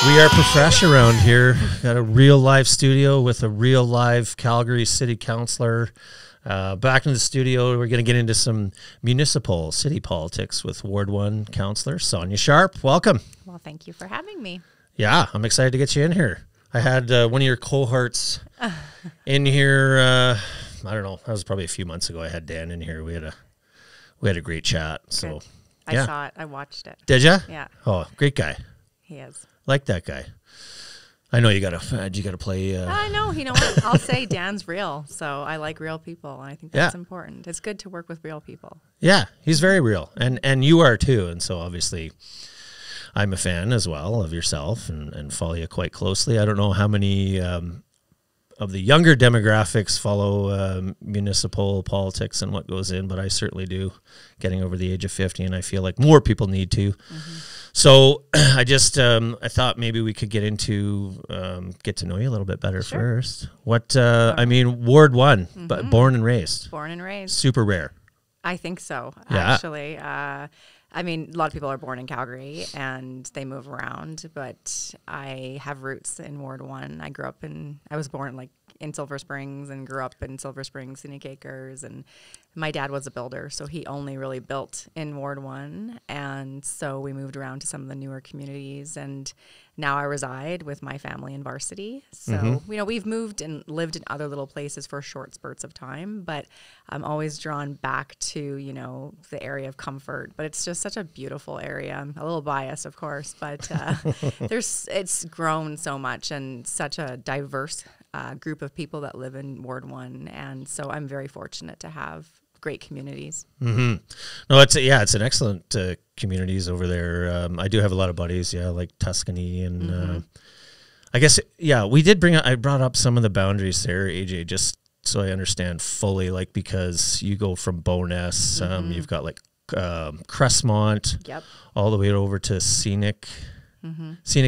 We are professional around here. Got a real live studio with a real live Calgary City Councillor. Back in the studio, we're going to get into some municipal city politics with Ward 1 Councillor Sonya Sharp. Welcome. Well, thank you for having me. Yeah, I'm excited to get you in here. I had one of your cohorts in here. I don't know. That was probably a few months ago. I had Dan in here. We had a great chat. So good. I saw it. I watched it. Did you? Yeah. Oh, great guy. He is. Like that guy. I know you gotta play. I know. You know what? I'll say Dan's real, so I like real people, and I think that's important. It's good to work with real people. Yeah, he's very real, and you are too. And so obviously, I'm a fan as well of yourself and follow you quite closely. I don't know how many of the younger demographics follow municipal politics and what goes in, but I certainly do. Getting over the age of 50, and I feel like more people need to. Mm-hmm. So I just I thought maybe we could get into get to know you a little bit better first. What I mean, Ward 1, but born and raised. Born and raised. Super rare. I think so. Yeah. Actually, I mean, a lot of people are born in Calgary and they move around, but I have roots in Ward 1. I was born in Silver Springs and grew up in Silver Springs, Scenic Acres, and my dad was a builder, so he only really built in Ward 1, and so we moved around to some of the newer communities, and now I reside with my family in Varsity. So, we've moved and lived in other little places for short spurts of time, but I'm always drawn back to, the area of comfort. But it's just such a beautiful area. I'm a little biased, of course, but it's grown so much and such a diverse group of people that live in Ward 1. And so I'm very fortunate to have great communities. Mm-hmm. No, it's an excellent communities over there. I do have a lot of buddies, like Tuscany and I guess, I brought up some of the boundaries there, AJ, just so I understand fully, because you go from Bowness, you've got Crestmont, all the way over to Scenic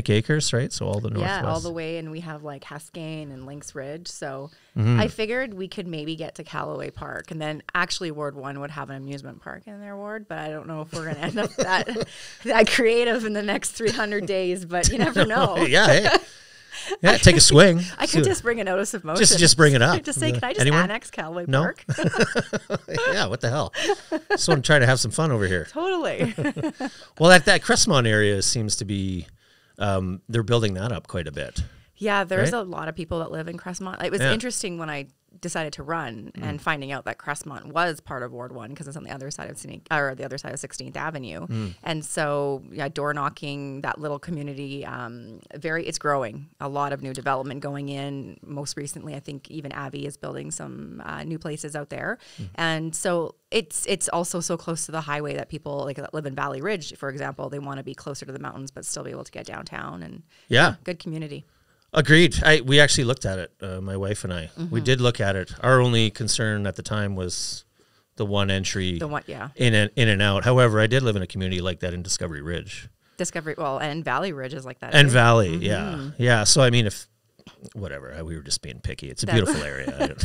Acres, right? So all the northwest. Yeah, all the way, and we have Haskayne and Lynx Ridge. So I figured we could maybe get to Callaway Park, and then actually Ward 1 would have an amusement park in their ward, but I don't know if we're going to end up that creative in the next 300 days, but you never know. Yeah, take a swing. I could just bring a notice of motion. Just bring it up. Just say, can I just annex Callaway Park? Yeah, what the hell? Just want to try to have some fun over here. Totally. Well, that Crestmont area seems to be, they're building that up quite a bit. Yeah, there's a lot of people that live in Crestmont. It was interesting when I decided to run and finding out that Crestmont was part of Ward 1 because it's on the other side of the other side of 16th Avenue. And so door knocking, that little community, it's growing. A lot of new development going in. Most recently, I think even Avi is building some new places out there. And so it's also so close to the highway that people that live in Valley Ridge, for example, they want to be closer to the mountains but still be able to get downtown, and good community. Agreed. We actually looked at it, my wife and I. We did look at it. Our only concern at the time was the one entry in and out. However, I did live in a community like that in Discovery Ridge. And Valley Ridge is like that. And Valley, yeah. So, I mean, we were just being picky. It's a beautiful area.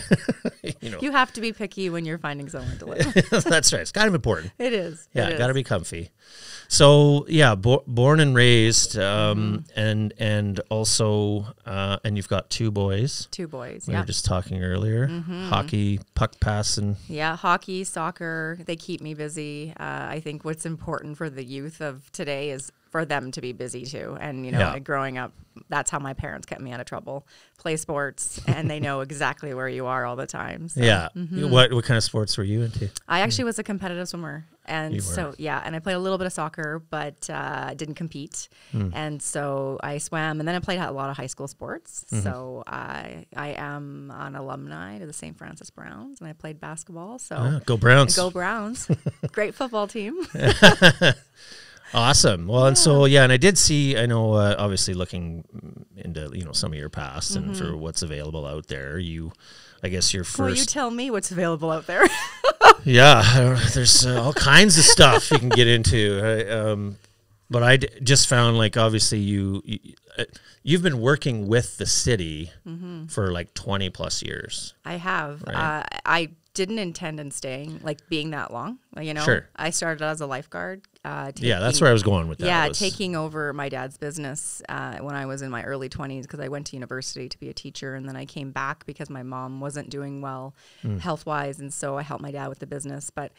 You have to be picky when you're finding somewhere to live. That's right. It's kind of important. It is. Yeah, got to be comfy. So, born and raised, and also, and you've got two boys. Two boys, We were just talking earlier. Hockey, puck passing. Yeah, hockey, soccer, they keep me busy. I think what's important for the youth of today is for them to be busy too. And, growing up, that's how my parents kept me out of trouble. Play sports, and they know exactly where you are all the time. So. Yeah. What kind of sports were you into? I actually was a competitive swimmer. And so, and I played a little bit of soccer, but didn't compete. And so I swam, and then I played a lot of high school sports. So I am an alumni to the St. Francis Browns, and I played basketball. So go Browns. Go Browns. Great football team. Awesome. Well, and so, and I did see, I know, obviously looking into, some of your past and for what's available out there, I guess your first... Well, you tell me what's available out there. There's all kinds of stuff you can get into. But I just found, obviously you've been working with the city for 20 plus years. I have. Right? I didn't intend on staying, like being that long. You know, Sure. I started out as a lifeguard. That's where I was going with that. Yeah, taking over my dad's business when I was in my early 20s, because I went to university to be a teacher, and then I came back because my mom wasn't doing well health-wise, and so I helped my dad with the business. But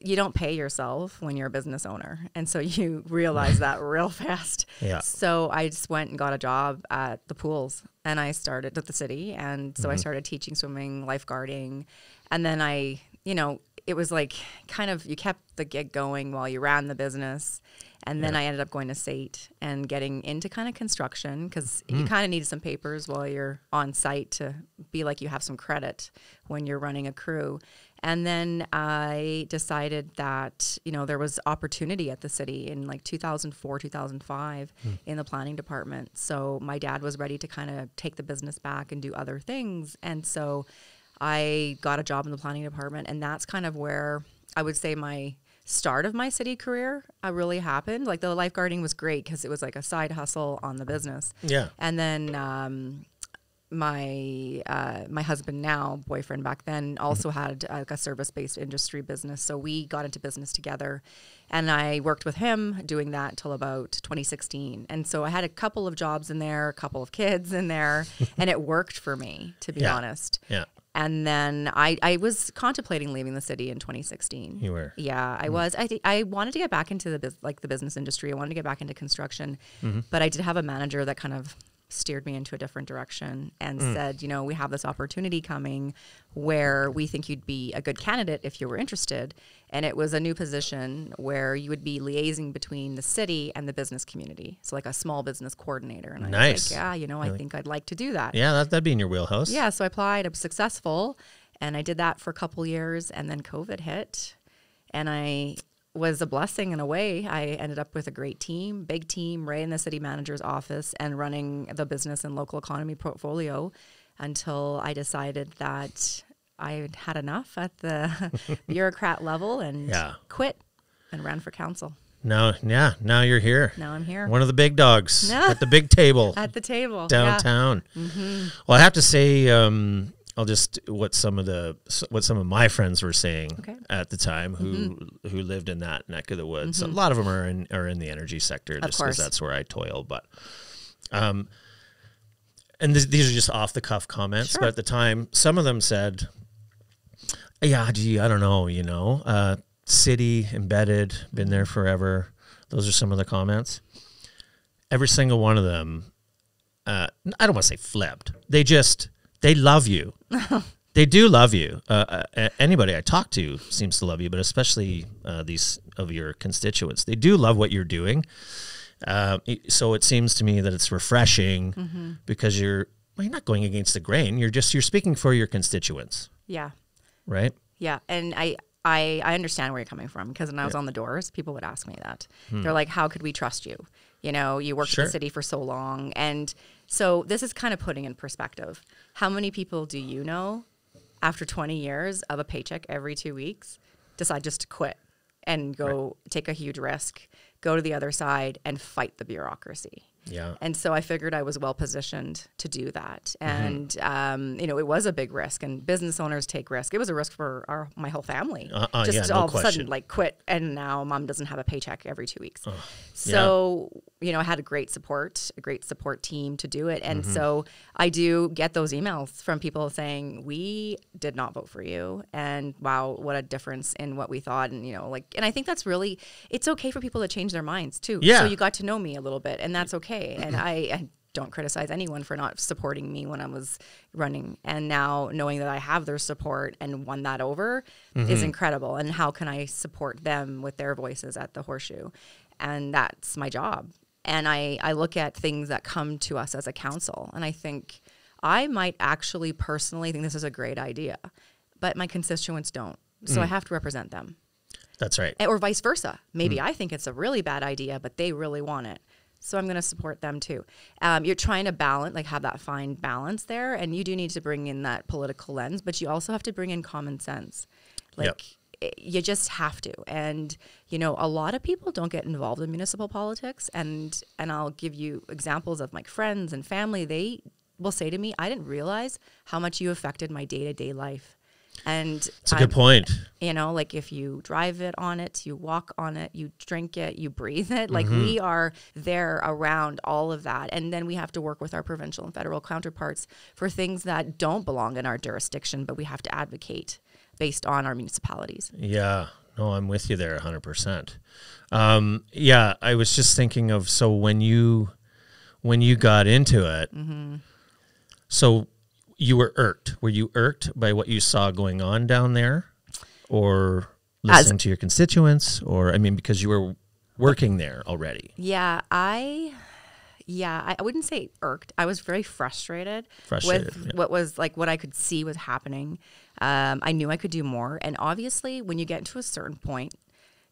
you don't pay yourself when you're a business owner, and so you realize that real fast. Yeah. So I just went and got a job at the pools, and I started at the city, and so I started teaching swimming, lifeguarding, and then it was like kind of, you kept the gig going while you ran the business. And then I ended up going to SAIT and getting into kind of construction, because you kind of need some papers while you're on site to be like you have some credit when you're running a crew. And then I decided that, there was opportunity at the city in like 2004, 2005 in the planning department. So my dad was ready to kind of take the business back and do other things. And so I got a job in the planning department, and that's kind of where I would say my start of my city career really happened. Like the lifeguarding was great because it was like a side hustle on the business. Yeah. And then my husband, now boyfriend back then, also had like a service-based industry business. So we got into business together, and I worked with him doing that till about 2016. And so I had a couple of jobs in there, a couple of kids in there, and it worked for me, to be honest. Yeah. And then I was contemplating leaving the city in 2016. You were? Yeah, I was. I wanted to get back into the business industry. I wanted to get back into construction, but I did have a manager that kind of steered me into a different direction and said, we have this opportunity coming where we think you'd be a good candidate if you were interested. And it was a new position where you would be liaising between the city and the business community. So like a small business coordinator. And I was like, I think I'd like to do that. Yeah, that'd be in your wheelhouse. Yeah, so I applied. I was successful, and I did that for a couple years, and then COVID hit, and I was a blessing in a way. I ended up with a great team, big team, right in the city manager's office, and running the business and local economy portfolio until I decided that I had enough at the bureaucrat level and quit and ran for council. Now you're here. Now I'm here. One of the big dogs at the big table. At the table. Downtown. Yeah. Mm-hmm. Well, I have to say, I'll just what some of my friends were saying at the time who lived in that neck of the woods. A lot of them are in the energy sector, just because that's where I toil. But and these are just off the cuff comments. But at the time, some of them said, "Yeah, gee, I don't know, city embedded, been there forever." Those are some of the comments. Every single one of them, I don't want to say flipped. They love you. They do love you. Anybody I talk to seems to love you, but especially these of your constituents. They do love what you're doing. So it seems to me that it's refreshing because you're not going against the grain. You're speaking for your constituents. Yeah. Right? Yeah. And I understand where you're coming from, because when I was on the doors, people would ask me that. They're like, how could we trust you? You worked at the city for so long. And so this is kind of putting in perspective. How many people do you know after 20 years of a paycheck every 2 weeks decide just to quit and go take a huge risk, go to the other side and fight the bureaucracy? Yeah. And so I figured I was well positioned to do that. And, it was a big risk, and business owners take risk. It was a risk for my whole family. All of a sudden, quit, and now mom doesn't have a paycheck every 2 weeks. I had a great support team to do it. And so I do get those emails from people saying, we did not vote for you. And wow, what a difference in what we thought. And, and I think that's really, it's okay for people to change their minds too. Yeah. So you got to know me a little bit, and that's okay. And I don't criticize anyone for not supporting me when I was running. And now knowing that I have their support and won that over is incredible. And how can I support them with their voices at the Horseshoe? And that's my job. And I look at things that come to us as a council, and I think I might actually personally think this is a great idea, but my constituents don't. So I have to represent them. That's right. Or vice versa. Maybe I think it's a really bad idea, but they really want it. So I'm going to support them too. You're trying to balance, have that fine balance there. And you do need to bring in that political lens, but you also have to bring in common sense. You just have to. And, a lot of people don't get involved in municipal politics. And I'll give you examples of my friends and family. They will say to me, I didn't realize how much you affected my day-to-day life. And it's a good point. You know, like if you drive it on it, you walk on it, you drink it, you breathe it. Like we are there around all of that. And then we have to work with our provincial and federal counterparts for things that don't belong in our jurisdiction, but we have to advocate based on our municipalities. Yeah. No, I'm with you there 100%. Yeah, I was just thinking of, so when you got into it, so you were irked. Were you irked by what you saw going on down there, or listening to your constituents, or, I mean, because you were working there already? Yeah, I wouldn't say irked. I was very frustrated with what was like what I could see was happening. I knew I could do more. And obviously, when you get to a certain point,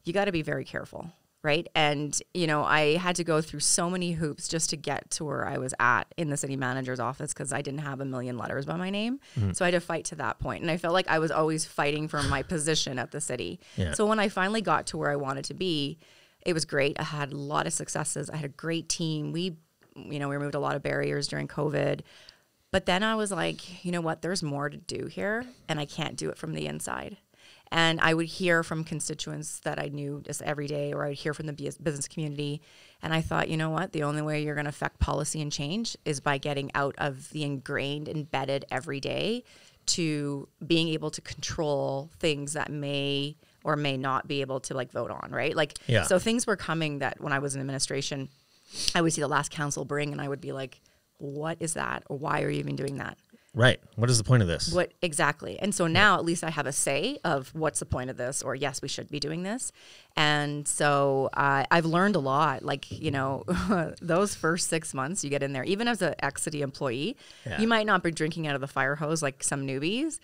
you got to be very careful, right? And, you know, I had to go through so many hoops just to get to where I was at in the city manager's office because I didn't have a million letters by my name. So I had to fight to that point. And I felt like I was always fighting for my position at the city. Yeah. So when I finally got to where I wanted to be, it was great. I had a lot of successes. I had a great team. We removed a lot of barriers during COVID. But then I was like, you know what? There's more to do here, and I can't do it from the inside. And I would hear from constituents that I knew just every day, or I would hear from the business community. And I thought, you know what? The only way you're going to affect policy and change is by getting out of the ingrained, embedded every day to being able to control things that may or may not be able to like vote on, right? Like, yeah. So things were coming that when I was in administration, I would see the last council bring, and I would be like, what is that? Or why are you even doing that? Right. What is the point of this? What exactly? And so now at least I have a say of what's the point of this, or yes, we should be doing this. And so I've learned a lot. Like, you know, those first 6 months you get in there, even as an ex-city employee, you might not be drinking out of the fire hose like some newbies,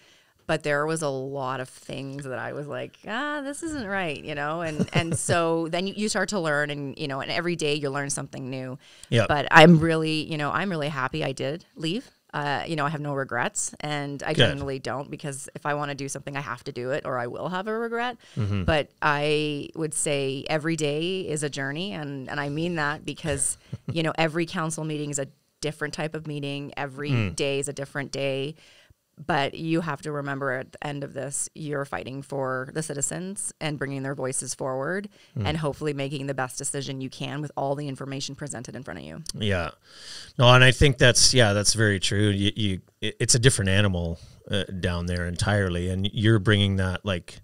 but there was a lot of things that I was like, this isn't right, you know? And so then you start to learn, and, you know, and every day you learn something new. Yeah. But I'm really happy I did leave. You know, I have no regrets, and I generally don't, because if I want to do something, I have to do it, or I will have a regret. But I would say every day is a journey, and I mean that because, you know, every council meeting is a different type of meeting. Every day is a different day. But you have to remember at the end of this, you're fighting for the citizens and bringing their voices forward and hopefully making the best decision you can with all the information presented in front of you. Yeah. No, and I think that's very true. It's a different animal down there entirely. And you're bringing that, like,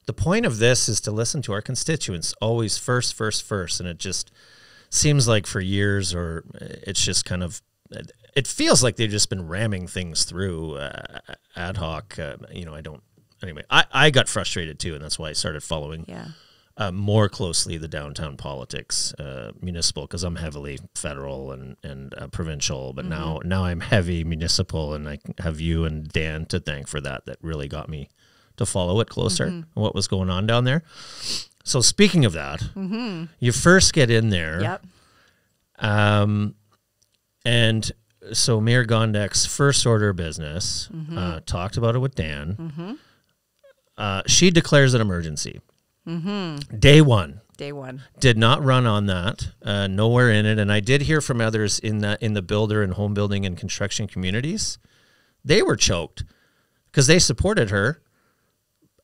the point of this is to listen to our constituents always first. And it just seems like for years, or it's just kind of, it feels like they've just been ramming things through ad hoc. You know, anyway, I got frustrated too, and that's why I started following more closely the downtown politics, municipal, because I'm heavily federal and provincial, but now I'm heavy municipal, and I have you and Dan to thank for that. That really got me to follow it closer, what was going on down there. So speaking of that, you first get in there. Yep. And so Mayor Gondek's first order of business, talked about it with Dan. She declares an emergency. Day one. Did not run on that. Nowhere in it. And I did hear from others in the builder and home building and construction communities. They were choked because they supported her,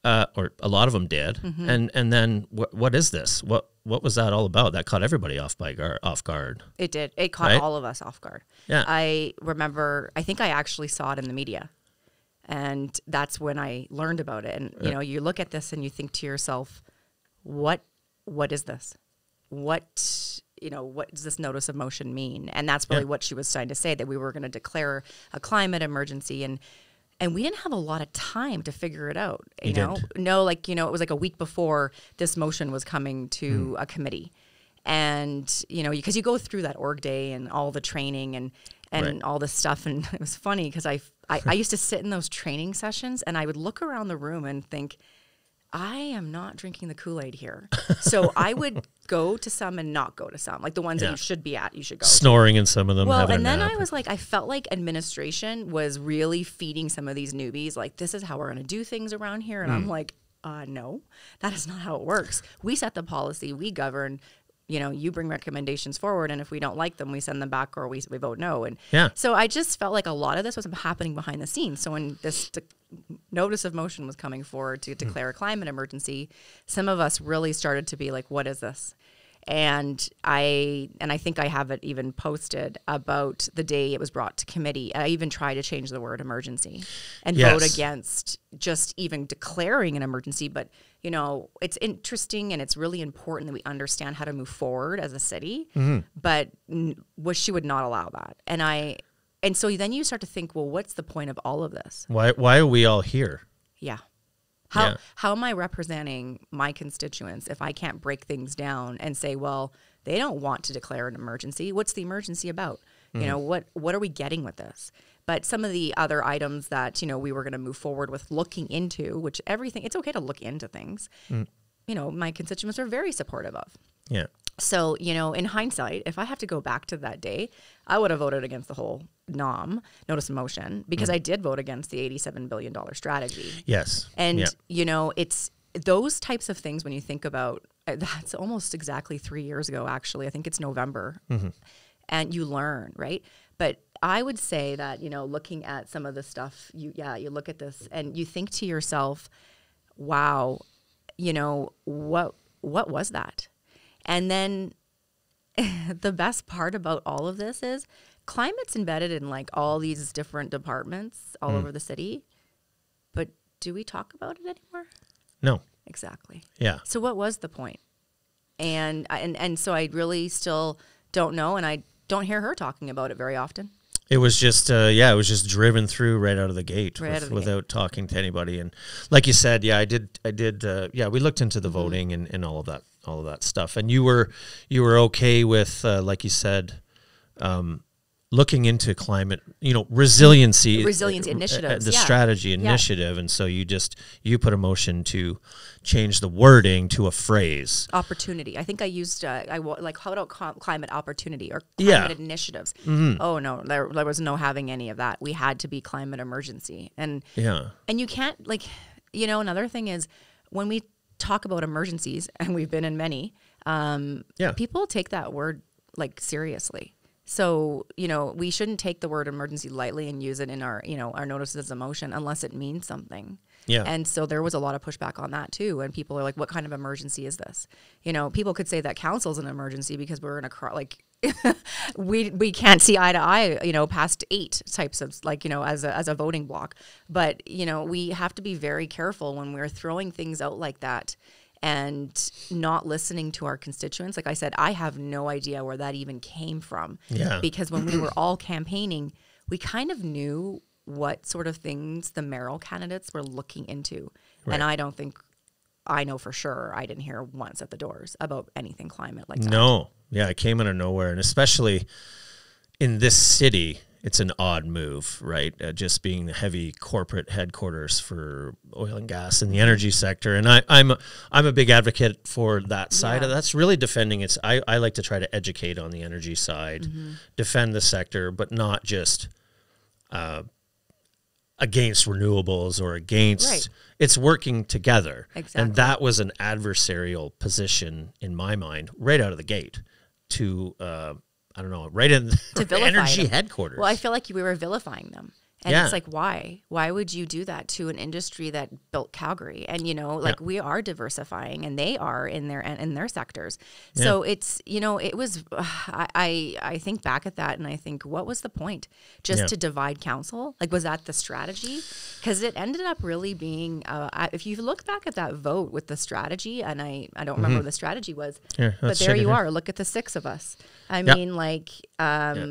or a lot of them did. And then what is this? What was that all about? That caught everybody off guard. It did. It caught all of us off guard. Yeah. I remember, I think I actually saw it in the media, and that's when I learned about it. And, you know, you look at this and you think to yourself, what is this? What does this notice of motion mean? And that's really what she was trying to say, that we were going to declare a climate emergency, and we didn't have a lot of time to figure it out. You know, no, like, you know, it was like a week before this motion was coming to a committee. And, you know, because you go through that org day and all the training and all this stuff. And it was funny because I used to sit in those training sessions, and I would look around the room and think, I am not drinking the Kool-Aid here. So I would go to some and not go to some. Like the ones that you should be at, you should go Snoring in some of them. Well, and then I was like, I felt like administration was really feeding some of these newbies, like, this is how we're going to do things around here. And I'm like, no, that is not how it works. We set the policy, we govern, you bring recommendations forward, and if we don't like them, we send them back or we vote no. And Yeah. so I just felt like a lot of this was happening behind the scenes. So when this notice of motion was coming forward to declare a climate emergency, some of us really started to be like, what is this? And I think I have it even posted about the day it was brought to committee. I even tried to change the word emergency and vote against just even declaring an emergency. But, it's interesting and it's really important that we understand how to move forward as a city. But she would not allow that. And so then you start to think, well, what's the point of all of this? Why are we all here? Yeah. How am I representing my constituents if I can't break things down and say, well, they don't want to declare an emergency. What's the emergency about? What are we getting with this? But some of the other items that, we were going to move forward with looking into, which it's okay to look into things. My constituents are very supportive of. Yeah. So, in hindsight, if I have to go back to that day, I would have voted against the whole notice of motion, because I did vote against the $87 billion strategy. Yes. And, it's those types of things when you think about, that's almost exactly 3 years ago, actually. I think it's November. And you learn, right? But I would say that, looking at some of the stuff, you look at this and you think to yourself, wow, what was that? And then the best part about all of this is climate's embedded in like all these different departments all over the city. But do we talk about it anymore? No. Exactly. Yeah. So what was the point? And so I really still don't know, and I don't hear her talking about it very often. It was just, it was just driven through right out of the gate without talking to anybody. And like you said, I did, we looked into the voting and all of that stuff. And you were okay with, like you said, looking into climate, resiliency initiatives, the strategy initiative. And so you put a motion to change the wording to a phrase. Opportunity. I think I used, how about climate opportunity or climate initiatives? Oh no, there was no having any of that. We had to be climate emergency. And you can't another thing is when we talk about emergencies, and we've been in many, people take that word seriously. So, we shouldn't take the word emergency lightly and use it in our, our notices of motion unless it means something. Yeah. And so there was a lot of pushback on that too. And people are like, what kind of emergency is this? People could say that council's an emergency because we're in a, we can't see eye to eye, past 8 types of as a voting block. But, we have to be very careful when we're throwing things out like that and not listening to our constituents. Like I said, I have no idea where that even came from. Yeah. Because when we were all campaigning, we kind of knew what sort of things the mayoral candidates were looking into. Right. And I don't think, I know for sure, I didn't hear once at the doors about anything climate like that. No. Yeah, it came out of nowhere. And especially in this city, it's an odd move, right? Just being the heavy corporate headquarters for oil and gas in the energy sector. And I'm a big advocate for that side of that's really defending its. I like to try to educate on the energy side, defend the sector, but not just against renewables or against. It's working together. Exactly. And that was an adversarial position in my mind right out of the gate to I don't know, right in the energy headquarters. Well, I feel like we were vilifying them. And it's like, why? Why would you do that to an industry that built Calgary? And, we are diversifying and they are in their sectors. Yeah. So it's, it was, I think back at that and I think, what was the point? Just to divide council? Was that the strategy? Because it ended up really being, if you look back at that vote with the strategy, and I don't remember what the strategy was, but there you are, look at the 6 of us. I mean,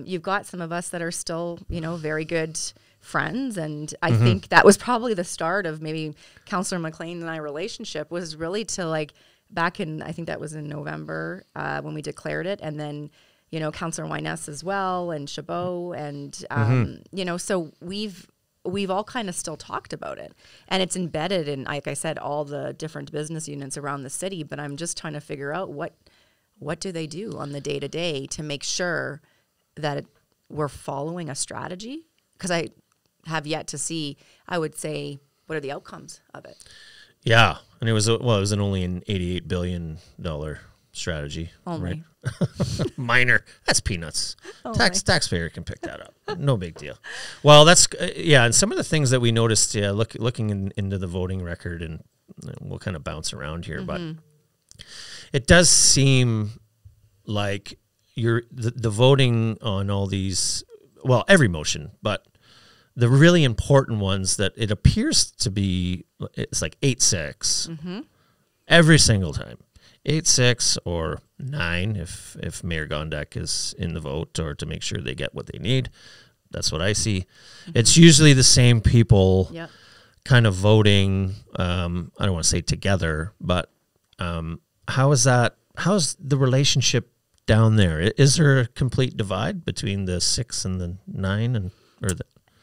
you've got some of us that are still, very good friends, and I think that was probably the start of maybe Councillor McLean and I relationship was really to back in, I think that was in November when we declared it, and then Councillor Wyness as well, and Chabot, and so we've all kind of still talked about it, and it's embedded in, like I said, all the different business units around the city. But I'm just trying to figure out what do they do on the day to make sure that we're following a strategy, because I have yet to see, I would say, what are the outcomes of it? Yeah. And it was only an $88 billion strategy. Only. Right? Minor. That's peanuts. Only. Taxpayer can pick that up. No big deal. Well, that's yeah. And some of the things that we noticed, looking into the voting record, and we'll kind of bounce around here, but it does seem like the voting on all these, well, every motion, but the really important ones that it appears to be, it's like 8-6 every single time. 8-6 or 9 if Mayor Gondek is in the vote, or to make sure they get what they need. That's what I see. It's usually the same people kind of voting. I don't want to say together, but how's the relationship down there? Is there a complete divide between the 6 and the 9,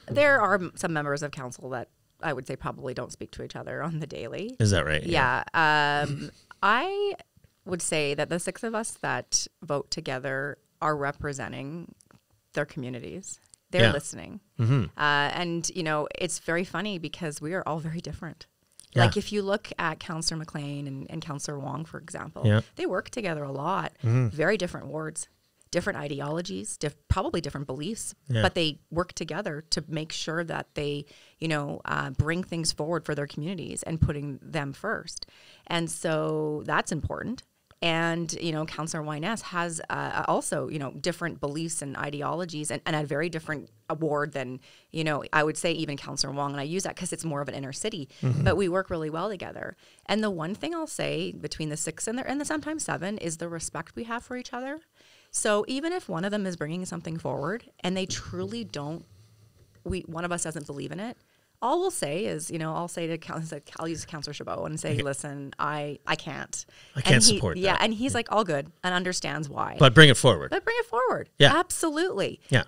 There are some members of council that I would say probably don't speak to each other on the daily. Is that right? Yeah. I would say that the 6 of us that vote together are representing their communities. They're listening. And, it's very funny because we are all very different. Yeah. Like if you look at Councillor McLean and Councillor Wong, for example, they work together a lot. Very different wards, different ideologies, probably different beliefs, but they work together to make sure that they, bring things forward for their communities and putting them first. And so that's important. And, Councillor Wyness has also, different beliefs and ideologies and a very different ward than, I would say even Councillor Wong. And I use that because it's more of an inner city, but we work really well together. And the one thing I'll say between the 6 and the sometimes 7 is the respect we have for each other. So even if one of them is bringing something forward and they truly don't, one of us doesn't believe in it, all we'll say is, I'll say to I'll use Councillor Chabot and say, listen, I can't. I can't support that. Yeah, and he's like, all good, and understands why. But bring it forward. Yeah. Absolutely. Yeah.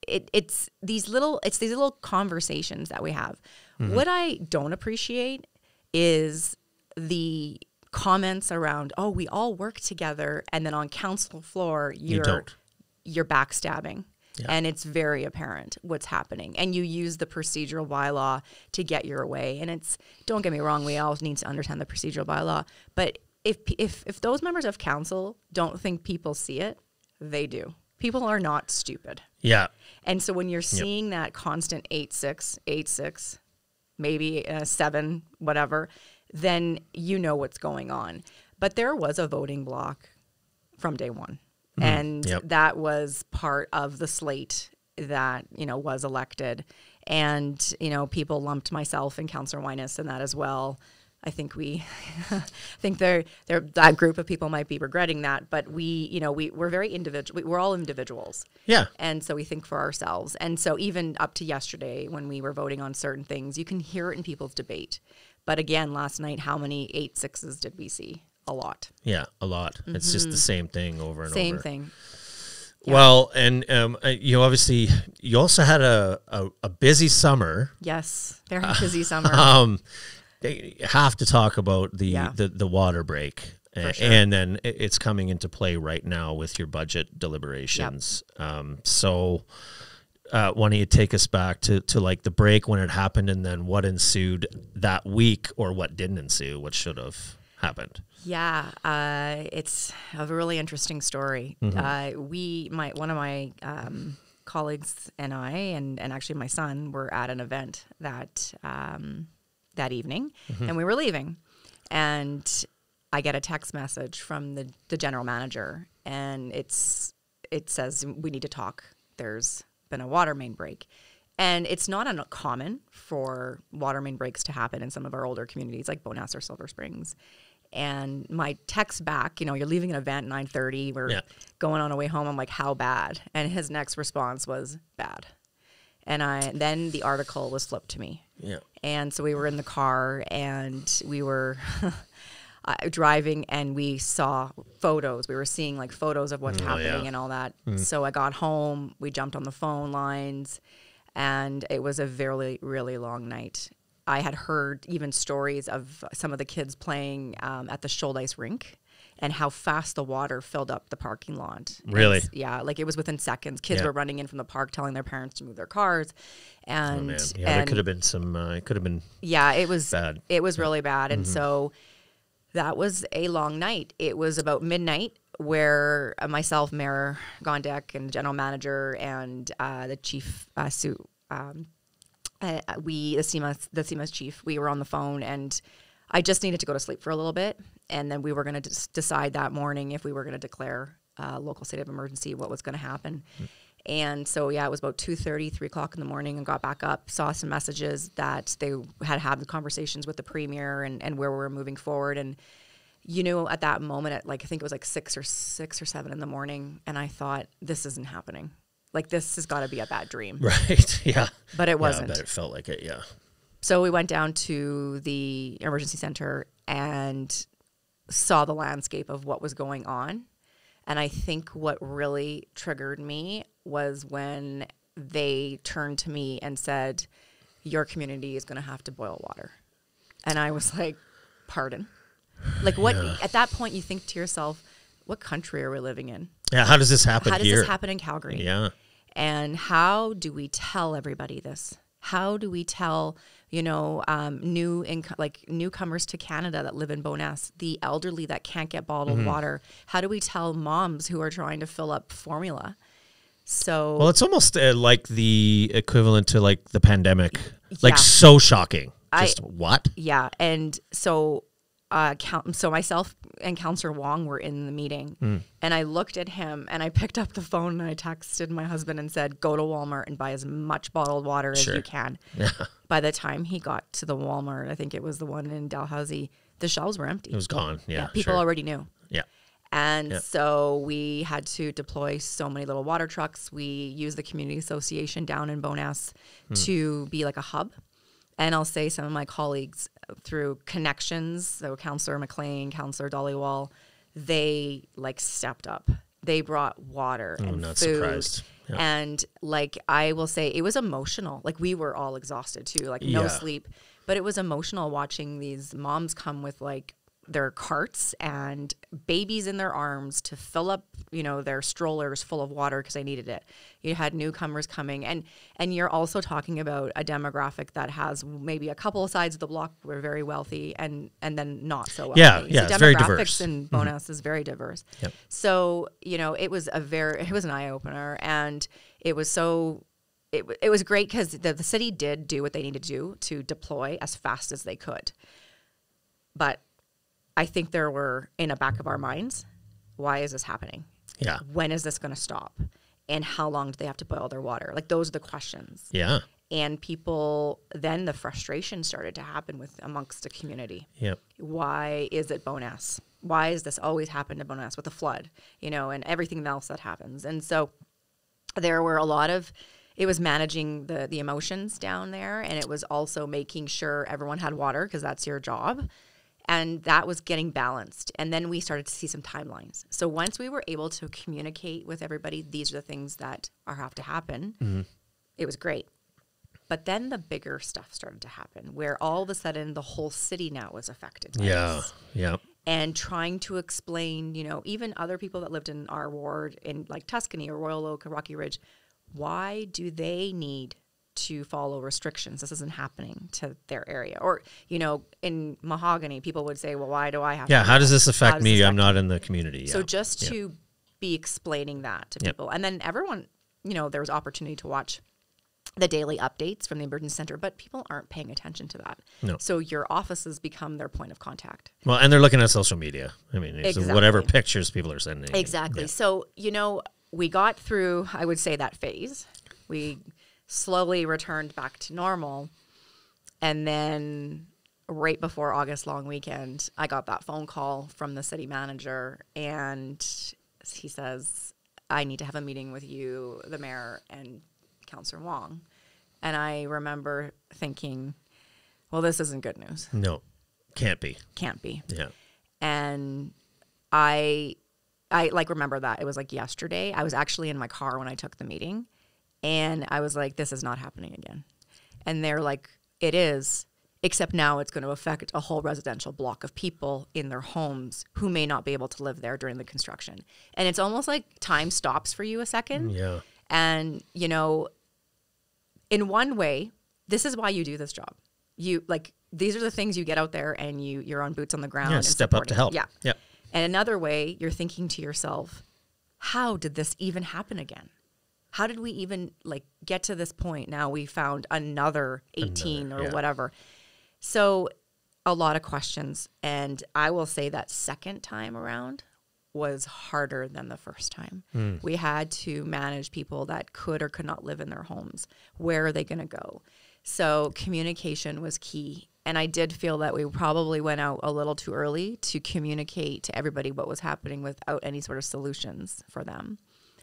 It's these little conversations that we have. What I don't appreciate is the comments around, oh, we all work together, and then on council floor, you're backstabbing. Yeah. And it's very apparent what's happening. And you use the procedural bylaw to get your way. And don't get me wrong, we all need to understand the procedural bylaw. But if those members of council don't think people see it, they do. People are not stupid. Yeah. And so when you're seeing that constant 8-6, 8-6, maybe 7, whatever, then you know what's going on. But there was a voting block from day one. And that was part of the slate that, was elected. And, people lumped myself and Councillor Wyness in that as well. I think that group of people might be regretting that, but we're very individual. We're all individuals. Yeah. And so we think for ourselves. And so even up to yesterday when we were voting on certain things, you can hear it in people's debate. But again, last night, how many 8-6s did we see? A lot. Yeah, a lot. It's just the same thing over and over. Same thing. Yeah. Well, and obviously you also had a busy summer. Yes, very busy summer. You have to talk about the water break. Sure. And then it's coming into play right now with your budget deliberations. So why don't you take us back to like the break when it happened, and then what ensued that week, or what didn't ensue, what should have happened? Yeah, it's a really interesting story. One of my colleagues and I, and actually my son, were at an event that evening, and we were leaving, and I get a text message from the general manager, and it says, we need to talk. There's been a water main break. And it's not uncommon for water main breaks to happen in some of our older communities like Bonas or Silver Springs. And my text back, you're leaving an event at 9:30. We're going on our way home. I'm like, how bad? And his next response was bad. And then the article was flipped to me. Yeah. And so we were in the car, and we were driving, and we saw photos. We were seeing like photos of what's happening and all that. So I got home. We jumped on the phone lines. And it was a very, really long night. I had heard even stories of some of the kids playing at the Shoal Ice rink, and how fast the water filled up the parking lot. Really? Like it was within seconds. Kids were running in from the park telling their parents to move their cars. And there could have been some, it could have been it was bad. It was really bad. And so That was a long night. It was about midnight where myself, Mayor Gondek, and general manager and the chief, Sue, the CMA's chief, we were on the phone, and I just needed to go to sleep for a little bit. And then we were going to decide that morning if we were going to declare a local state of emergency, what was going to happen. And so, yeah, it was about 2:30, 3 o'clock in the morning, and got back up, saw some messages that they had the conversations with the premier and where we were moving forward. And, you know, at that moment, at like, I think it was like 6 or 7 in the morning, and I thought, this isn't happening. Like, this has got to be a bad dream. Right, yeah. But it wasn't. Yeah, I bet it felt like it, yeah. So we went down to the emergency center and saw the landscape of what was going on. And I think what really triggered me was when they turned to me and said, your community is going to have to boil water. And I was like, pardon? Like, what? Yeah. At that point, you think to yourself, what country are we living in? Yeah, how does this happen here? How does this happen in Calgary? Yeah. And how do we tell everybody this? How do we tell, you know, newcomers to Canada that live in Bowness, the elderly that can't get bottled water? How do we tell moms who are trying to fill up formula? So, well, it's almost like the equivalent to like the pandemic, like so shocking. Just what? Yeah, and so. So myself and Councillor Wong were in the meeting, and I looked at him and I picked up the phone and I texted my husband and said, go to Walmart and buy as much bottled water as you can. Yeah. By the time he got to the Walmart, I think it was the one in Dalhousie, the shelves were empty. It was gone. Yeah. People already knew. Yeah. And so we had to deploy so many little water trucks. We used the community association down in Bowness to be like a hub. And I'll say some of my colleagues through connections, so Councillor McLean, Councillor Dollywall, they like stepped up. They brought water and not food. Surprised. Yeah. And like, I will say it was emotional. Like, we were all exhausted too, like no sleep, but it was emotional watching these moms come with like their carts and babies in their arms to fill up, you know, their strollers full of water because they needed it. You had newcomers coming, and you're also talking about a demographic that has maybe a couple of sides of the block were very wealthy and then not so wealthy. Yeah, so it's very diverse. Demographics in Bowness is very diverse. Yep. So, you know, it was an eye opener, and it was so. It was great because the city did do what they needed to do to deploy as fast as they could, but I think there were in the back of our minds, why is this happening? Yeah. When is this going to stop? And how long do they have to boil their water? Like, those are the questions. Yeah. And people, then the frustration started to happen amongst the community. Yep. Why is it Bowness? Why has this always happened to Bowness with the flood, you know, and everything else that happens? And so there were it was managing the emotions down there, and it was also making sure everyone had water, because that's your job. And that was getting balanced. And then we started to see some timelines. So once we were able to communicate with everybody, these are the things that have to happen, it was great. But then the bigger stuff started to happen, where all of a sudden the whole city now was affected by this. Yeah. And trying to explain, you know, even other people that lived in our ward in like Tuscany or Royal Oak or Rocky Ridge, why do they need to follow restrictions? This isn't happening to their area. Or, you know, in Mahogany, people would say, well, why do I have to? Yeah, how does this affect me? I'm not in the community. So just to be explaining that to people. And then everyone, you know, there was opportunity to watch the daily updates from the emergency center, but people aren't paying attention to that. No. So your offices become their point of contact. Well, and they're looking at social media. I mean, exactly. Whatever pictures people are sending. Exactly. Yeah. So, you know, we got through, I would say, that phase. We slowly returned back to normal. And then right before August long weekend, I got that phone call from the city manager, and he says, I need to have a meeting with you, the mayor, and Councillor Wong. And I remember thinking, well, this isn't good news. No, can't be. Can't be. Yeah. And I like remember that. It was like yesterday. I was actually in my car when I took the meeting, and I was like, this is not happening again. And they're like, it is, except now it's going to affect a whole residential block of people in their homes who may not be able to live there during the construction. And it's almost like time stops for you a second. Yeah. And, you know, in one way, this is why you do this job. these are the things you get out there and you're on boots on the ground. Yeah, and step up to help. Yeah. Yeah. And another way, you're thinking to yourself, how did this even happen again? How did we even get to this point? Now we found another 18 or whatever. So a lot of questions. And I will say that second time around was harder than the first time. We had to manage people that could or could not live in their homes. Where are they going to go? So communication was key. And I did feel that we probably went out a little too early to communicate to everybody what was happening without any sort of solutions for them.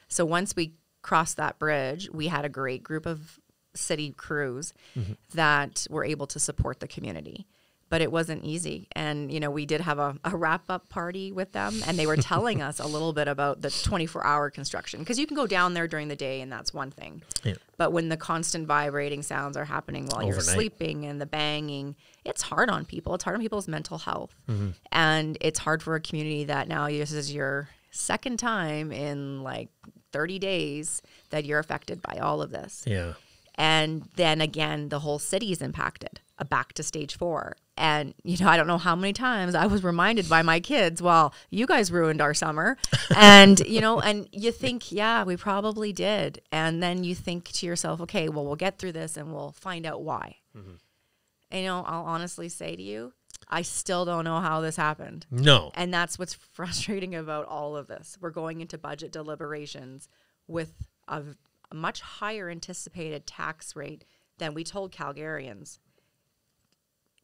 So once we crossed that bridge, we had a great group of city crews that were able to support the community. But it wasn't easy. And, we did have a wrap-up party with them, and they were telling us a little bit about the 24-hour construction. Because you can go down there during the day, and that's one thing. Yeah. But when the constant vibrating sounds are happening while you're sleeping and the banging, it's hard on people. It's hard on people's mental health. And it's hard for a community that now this is your second time in 30 days that you're affected by all of this. Yeah. And then again, the whole city is impacted, back to stage 4. And, I don't know how many times I was reminded by my kids, well, you guys ruined our summer. And, and you think, yeah, we probably did. And then you think to yourself, okay, well, we'll get through this and we'll find out why. And, I'll honestly say to you, I still don't know how this happened. No. And that's what's frustrating about all of this. We're going into budget deliberations with a much higher anticipated tax rate than we told Calgarians.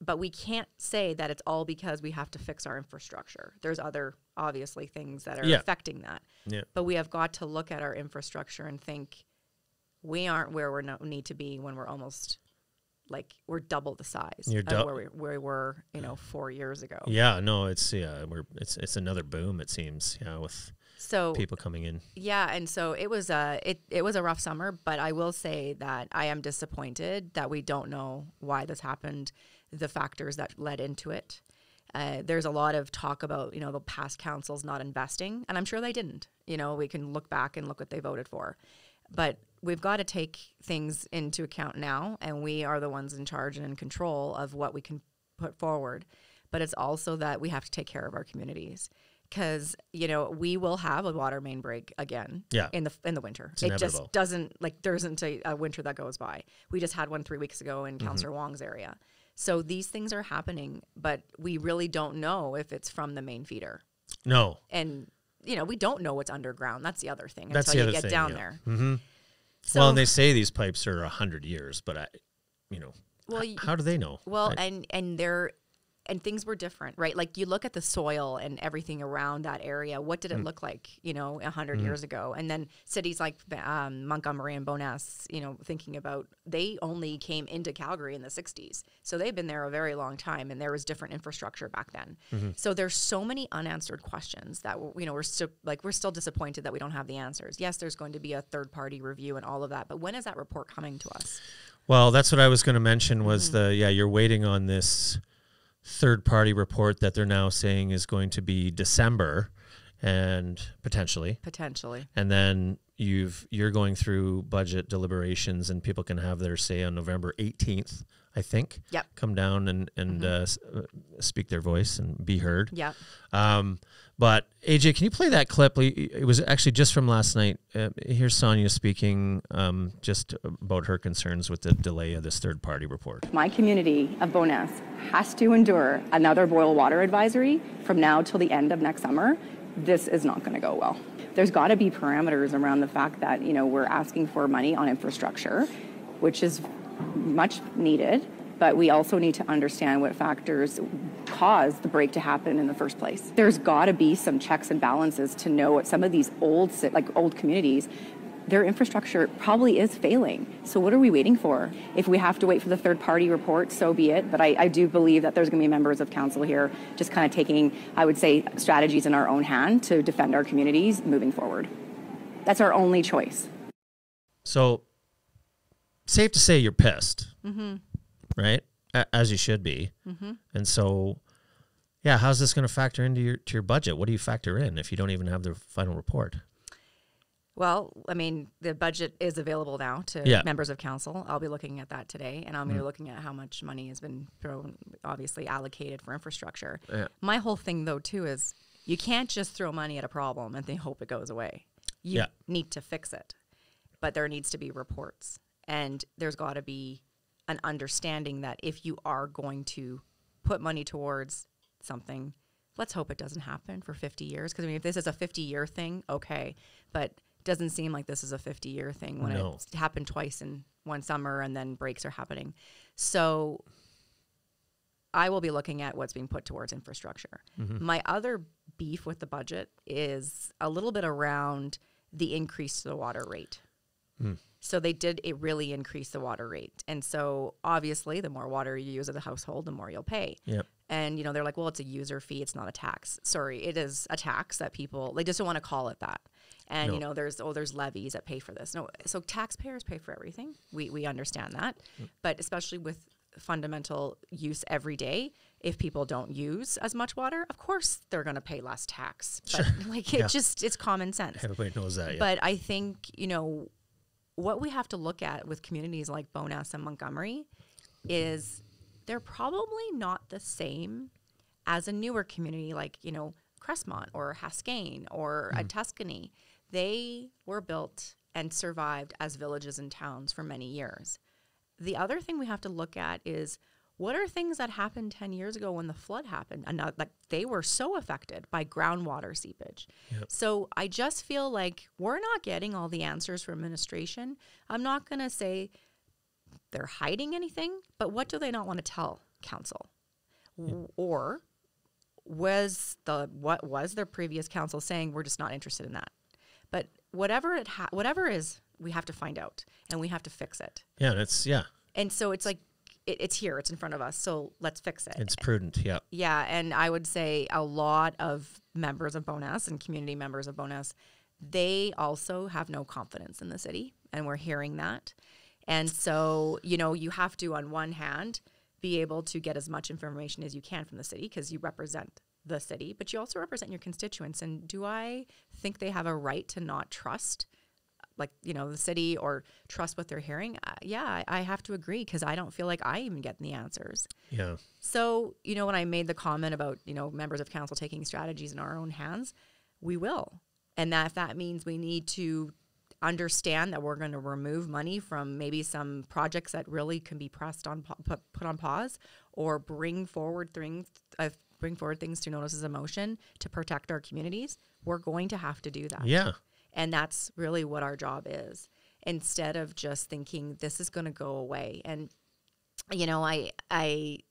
But we can't say that it's all because we have to fix our infrastructure. There's other, obviously, things that are affecting that. Yeah. But we have got to look at our infrastructure and think we aren't where we need to be when we're almost we're double the size of where we were, 4 years ago. Yeah, no, it's another boom, it seems, with people coming in. Yeah, and so it was a rough summer, but I will say that I am disappointed that we don't know why this happened, the factors that led into it. There's a lot of talk about, the past councils not investing, and I'm sure they didn't. We can look back and look what they voted for. But we've got to take things into account now, and we are the ones in charge and in control of what we can put forward. But it's also that we have to take care of our communities. Because, we will have a water main break again in the winter. It just doesn't, there isn't a winter that goes by. We just had one 3 weeks ago in Councillor Wong's area. So these things are happening, but we really don't know if it's from the main feeder. No. And, we don't know what's underground. That's the other thing until you get down there. So, well, and they say these pipes are 100 years, but, how do they know? Well, and things were different, right? You look at the soil and everything around that area. What did it look like, 100 years ago? And then cities like Montgomery and Bowness, thinking about, they only came into Calgary in the 60s. So they've been there a very long time, and there was different infrastructure back then. So there's so many unanswered questions that, we're still disappointed that we don't have the answers. Yes, there's going to be a third-party review and all of that, but when is that report coming to us? Well, that's what I was going to mention was you're waiting on this third-party report that they're now saying is going to be December, and potentially, and then you're going through budget deliberations, and people can have their say on November 18th, I think. Yep. Come down and speak their voice and be heard. Yeah. But AJ, can you play that clip? It was actually just from last night. Here's Sonya speaking just about her concerns with the delay of this third-party report. My community of Bowness has to endure another boil water advisory from now till the end of next summer. This is not going to go well. There's got to be parameters around the fact that, we're asking for money on infrastructure, which is much needed, but we also need to understand what factors caused the break to happen in the first place. There's got to be some checks and balances to know what some of these old communities, their infrastructure probably is failing. So what are we waiting for? If we have to wait for the third-party report, so be it. But I do believe that there's going to be members of council here just kind of taking, I would say, strategies in our own hand to defend our communities moving forward. That's our only choice. So, safe to say you're pissed, right? As you should be. And so, how's this going to factor into your budget? What do you factor in if you don't even have the final report? Well, I mean, the budget is available now to members of council. I'll be looking at that today, and I'm going to be looking at how much money has been obviously allocated for infrastructure. Yeah. My whole thing, though, too, is you can't just throw money at a problem and then hope it goes away. You need to fix it. But there needs to be reports, and there's got to be an understanding that if you are going to put money towards something, let's hope it doesn't happen for 50 years. Because, I mean, if this is a 50-year thing, okay. But it doesn't seem like this is a 50-year thing when it's happened twice in one summer and then breaks are happening. So I will be looking at what's being put towards infrastructure. My other beef with the budget is a little bit around the increase to the water rate. So they did really increase the water rate. And so obviously the more water you use as a household, the more you'll pay. Yep. And, you know, they're like, well, it's a user fee. It's not a tax. Sorry, it is a tax that they just don't want to call it that. And, you know, there's levies that pay for this. No, so taxpayers pay for everything. We understand that. But especially with fundamental use every day, if people don't use as much water, of course they're going to pay less tax. But like it's common sense. Everybody knows that. Yeah. But I think, you know, what we have to look at with communities like Bowness and Montgomery is they're probably not the same as a newer community like, you know, Crestmont or Haskayne or Tuscany. They were built and survived as villages and towns for many years. The other thing we have to look at is what are things that happened 10 years ago when the flood happened? And like they were so affected by groundwater seepage. Yep. So I just feel like we're not getting all the answers from administration. I'm not going to say they're hiding anything, but what do they not want to tell council? Or what was their previous council saying? We're just not interested in that. But whatever is, we have to find out and we have to fix it. Yeah, And so it's like, it's here, it's in front of us, so let's fix it. It's prudent, yeah. Yeah, and I would say a lot of members of Bowness and community members of Bowness, they also have no confidence in the city, and we're hearing that. And so, you know, you have to, on one hand, be able to get as much information as you can from the city because you represent the city, but you also represent your constituents. And do I think they have a right to not trust like, you know, the city or trust what they're hearing? I have to agree because I don't feel like I even get the answers. Yeah. So, you know, when I made the comment about, you know, members of council taking strategies in our own hands, we will. And that if that means we need to understand that we're going to remove money from maybe some projects that really can be put on pause or bring forward things to notices of motion to protect our communities, we're going to have to do that. Yeah. And that's really what our job is, instead of just thinking this is going to go away. And, you know, a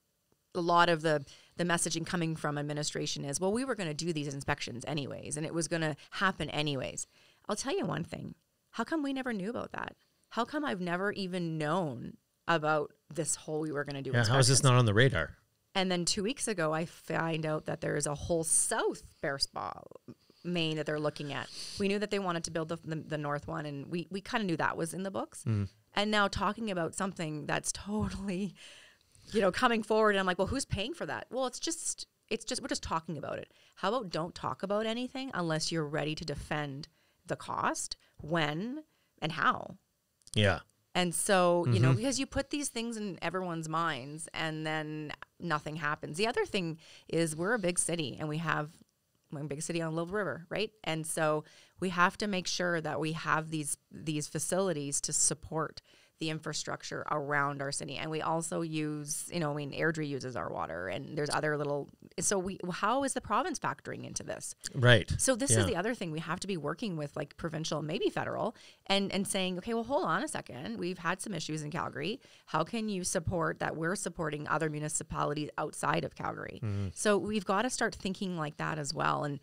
lot of the messaging coming from administration is, well, we were going to do these inspections anyways, and it was going to happen anyways. I'll tell you one thing. How come we never knew about that? How come I've never even known about this whole we were going to do inspections? How is this not on the radar? And then 2 weeks ago, I find out that there is a whole South Bear Spa main that they're looking at. We knew that they wanted to build the north one, and we kind of knew that was in the books. And now talking about something that's totally, you know, coming forward, and I'm like, well, who's paying for that? Well, it's just we're just talking about it. How about don't talk about anything unless you're ready to defend the cost, when, and how? Yeah. And so, you know, because you put these things in everyone's minds and then nothing happens. The other thing is we're a big city and we have a big city on Little River, right? And so we have to make sure that we have these facilities to support the infrastructure around our city. And we also use, you know, I mean, Airdrie uses our water and there's other little, so how is the province factoring into this? Right. So this is the other thing. We have to be working with like provincial, maybe federal, and saying, okay, well, hold on a second. We've had some issues in Calgary. How can you support that? We're supporting other municipalities outside of Calgary. So we've got to start thinking like that as well. And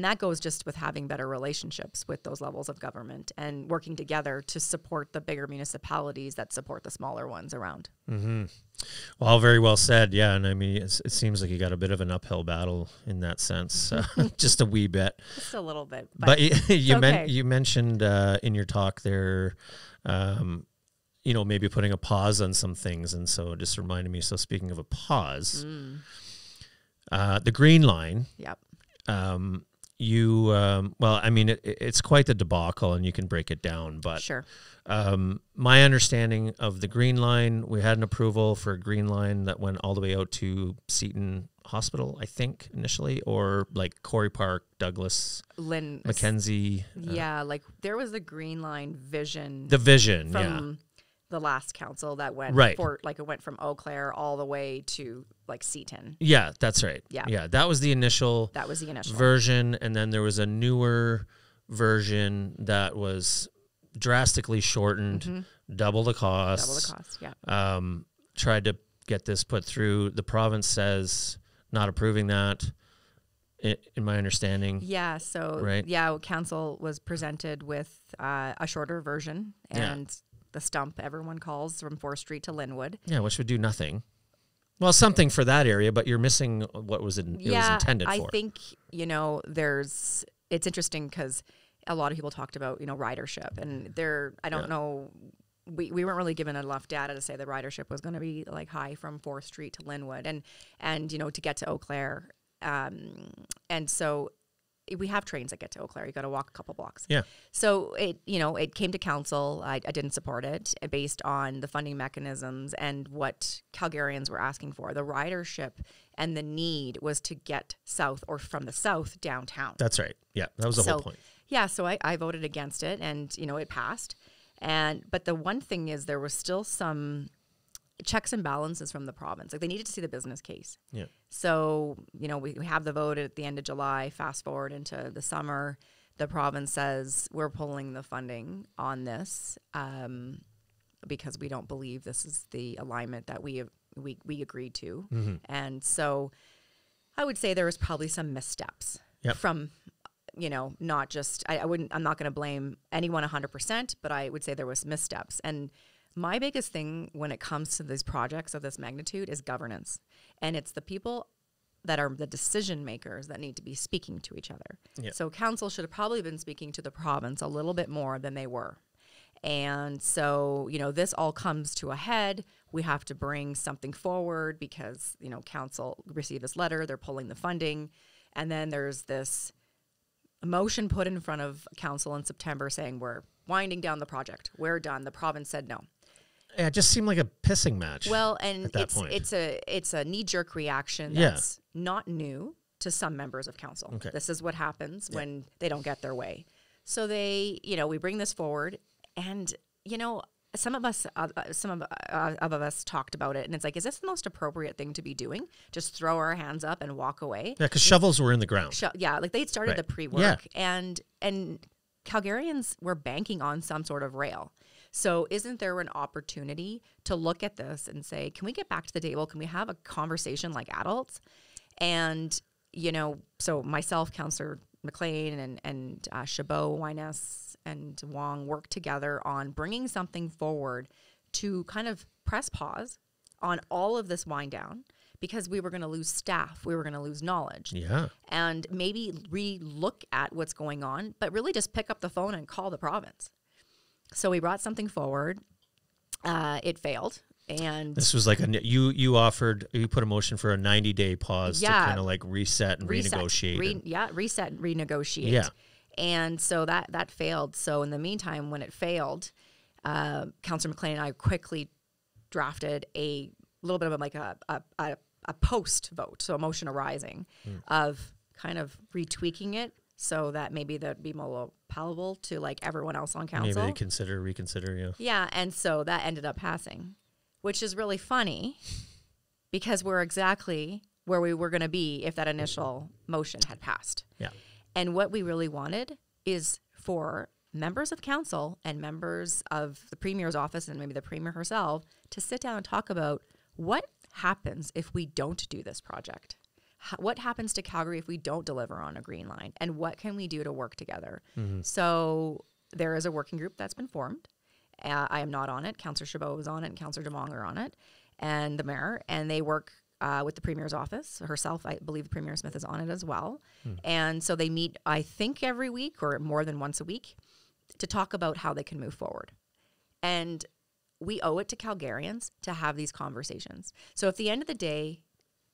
that goes just with having better relationships with those levels of government and working together to support the bigger municipalities that support the smaller ones around. Well, very well said. Yeah. And I mean, it seems like you got a bit of an uphill battle in that sense, just a wee bit. Just a little bit. But you mentioned in your talk there, you know, maybe putting a pause on some things. And so it just reminded me, so speaking of a pause, the Green Line. Yep. you, well, I mean, it's quite the debacle, and you can break it down. But Sure. My understanding of the Green Line, we had an approval for a Green Line that went all the way out to Seton Hospital, I think, initially, or like Corey Park, Douglas, Mackenzie. Yeah, like there was the Green Line vision. The vision, from the last council that went it went from Eau Claire all the way to like Seton. Yeah, that's right. Yeah, that was the initial. Version, and then there was a newer version that was drastically shortened, double the cost. Yeah. Tried to get this put through. The province says not approving that. In my understanding. Yeah. So council was presented with a shorter version and. The stump everyone calls from 4th Street to Linwood. Yeah, which would do nothing. Well, something for that area, but you're missing what was it was intended for. I think, it's interesting because a lot of people talked about, ridership. And I don't know, we weren't really given enough data to say the ridership was going to be like high from 4th Street to Linwood and to get to Eau Claire. And so we have trains that get to Eau Claire. You got to walk a couple blocks. Yeah. So it came to council. I didn't support it based on the funding mechanisms and what Calgarians were asking for. The ridership and the need was to get south or from the south downtown. That's right. Yeah, that was the whole point. Yeah. So I voted against it, and it passed. But the one thing is there was still some checks and balances from the province. Like they needed to see the business case. Yeah. So, we have the vote at the end of July, fast forward into the summer. The province says we're pulling the funding on this because we don't believe this is the alignment that we agreed to. Mm-hmm. And so I would say there was probably some missteps from, not just, I'm not going to blame anyone 100%, but I would say there was missteps. And my biggest thing when it comes to these projects of this magnitude is governance. And it's the people that are the decision makers that need to be speaking to each other. Yep. So council should have probably been speaking to the province a little bit more than they were. And so, this all comes to a head. We have to bring something forward because, council received this letter, they're pulling the funding. And then there's this motion put in front of council in September saying we're winding down the project. We're done. The province said no. Yeah, it just seemed like a pissing match. Well, and it's a knee-jerk reaction that's not new to some members of council. Okay. This is what happens when they don't get their way. So we bring this forward, and some of us talked about it, and it's like, is this the most appropriate thing to be doing? Just throw our hands up and walk away? Yeah, because shovels were in the ground. Like they'd started the pre-work, and Calgarians were banking on some sort of rail. So isn't there an opportunity to look at this and say, can we get back to the table? Can we have a conversation like adults? And, so myself, Councillor McLean and Chabot, Wyness, and Wong worked together on bringing something forward to kind of press pause on all of this wind down because we were going to lose staff. We were going to lose knowledge. Yeah. And maybe re-look at what's going on, but really just pick up the phone and call the province. So we brought something forward. It failed. And this was like you put a motion for a 90-day pause to kind of like reset and renegotiate. Reset and renegotiate. Yeah. And so that failed. So in the meantime, when it failed, Councillor McLean and I quickly drafted a little bit of like a post vote, so a motion arising of kind of retweaking it so that maybe that'd be more palatable to like everyone else on council. Maybe they reconsider, yeah. Yeah, and so that ended up passing, which is really funny because we're exactly where we were going to be if that initial motion had passed. Yeah. And what we really wanted is for members of council and members of the Premier's office and maybe the Premier herself to sit down and talk about what happens if we don't do this project. What happens to Calgary if we don't deliver on a Green Line? And what can we do to work together? Mm-hmm. So there is a working group that's been formed. I am not on it. Councillor Chabot is on it and Councillor Demong are on it and the mayor. And they work with the Premier's office. Herself, I believe Premier Smith is on it as well. And so they meet, I think, every week or more than once a week to talk about how they can move forward. And we owe it to Calgarians to have these conversations. So at the end of the day,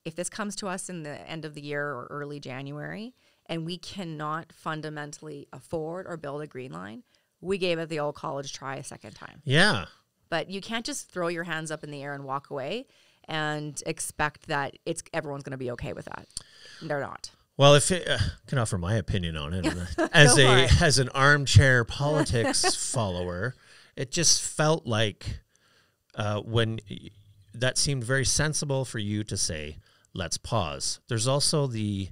if this comes to us in the end of the year or early January and we cannot fundamentally afford or build a green line, we gave it the old college try a second time. Yeah. But you can't just throw your hands up in the air and walk away and expect that everyone's going to be okay with that. They're not. Well, if I can offer my opinion on it, as an armchair politics follower, it just felt like when that seemed very sensible for you to say, let's pause. There's also the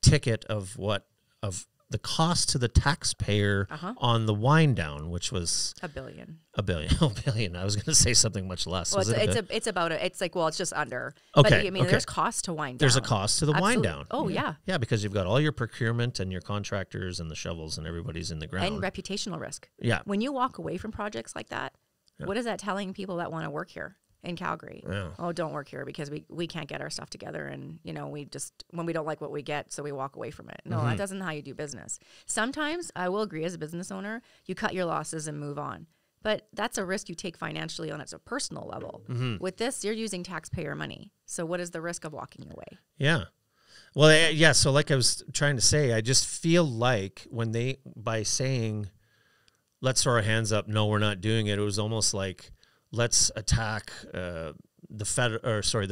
ticket of the cost to the taxpayer on the wind down, which was $1 billion. $1 billion. Oh, $1 billion. I was going to say something much less. Well, it's just under. Okay. But I mean, there's cost to wind down. There's a cost to the wind down. Oh, yeah. Yeah, because you've got all your procurement and your contractors and the shovels and everybody's in the ground. And reputational risk. Yeah. When you walk away from projects like that, what is that telling people that want to work here in Calgary? Yeah. Oh, don't work here because we can't get our stuff together, and we just, when we don't like what we get, so we walk away from it. No, that doesn't how you do business. Sometimes I will agree, as a business owner, you cut your losses and move on. But that's a risk you take financially on a personal level. With this, you're using taxpayer money. So what is the risk of walking away? Yeah. Well, yeah. So like I was trying to say, I just feel like by saying, let's throw our hands up, no, we're not doing it, it was almost like, let's attack the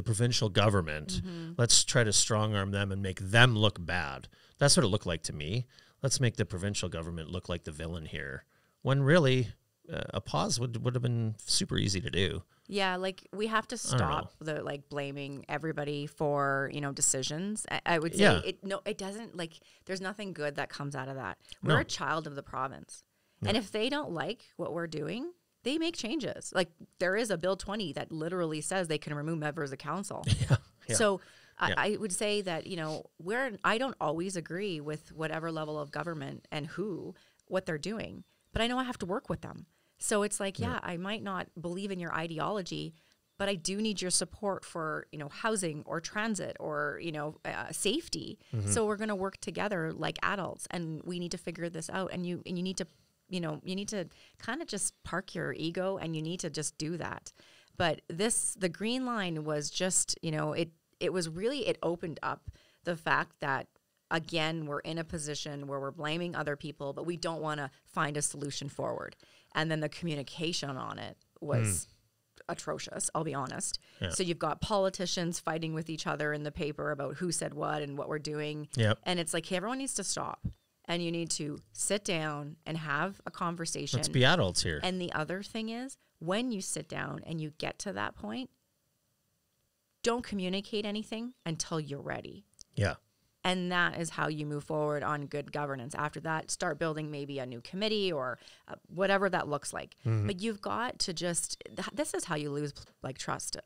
provincial government. Let's try to strong arm them and make them look bad. That's what it looked like to me. Let's make the provincial government look like the villain here, when really a pause would have been super easy to do. Yeah, like we have to stop the blaming everybody for decisions. I would say it doesn't, there's nothing good that comes out of that. We're a child of the province, and if they don't like what we're doing, they make changes. Like there is a Bill 20 that literally says they can remove members of council. So I would say that, I don't always agree with whatever level of government and what they're doing, but I know I have to work with them. So it's like, I might not believe in your ideology, but I do need your support for, housing or transit or, safety. So we're going to work together like adults, and we need to figure this out. And you need to, you need to kind of just park your ego, and you need to just do that. But the green line was just, it opened up the fact that, again, we're in a position where we're blaming other people, but we don't want to find a solution forward. And then the communication on it was atrocious, I'll be honest. Yeah. So you've got politicians fighting with each other in the paper about who said what and what we're doing. Yep. And it's like, hey, everyone needs to stop. And you need to sit down and have a conversation. Let's be adults here. And the other thing is, when you sit down and you get to that point, don't communicate anything until you're ready. Yeah. And that is how you move forward on good governance. After that, start building maybe a new committee or whatever that looks like. But you've got to this is how you lose trust,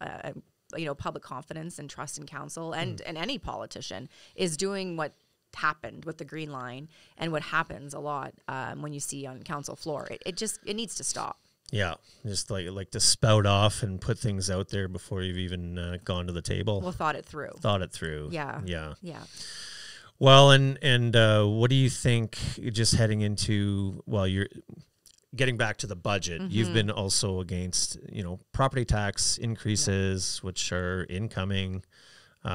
public confidence and trust in council and any politician is doing what happened with the Green Line and what happens a lot when you see on council floor. It needs to stop. Yeah, just like to spout off and put things out there before you've even gone to the table. Well, thought it through. Yeah. Yeah. Well, and what do you think, just heading into, you're getting back to the budget, you've been also against, property tax increases, which are incoming. What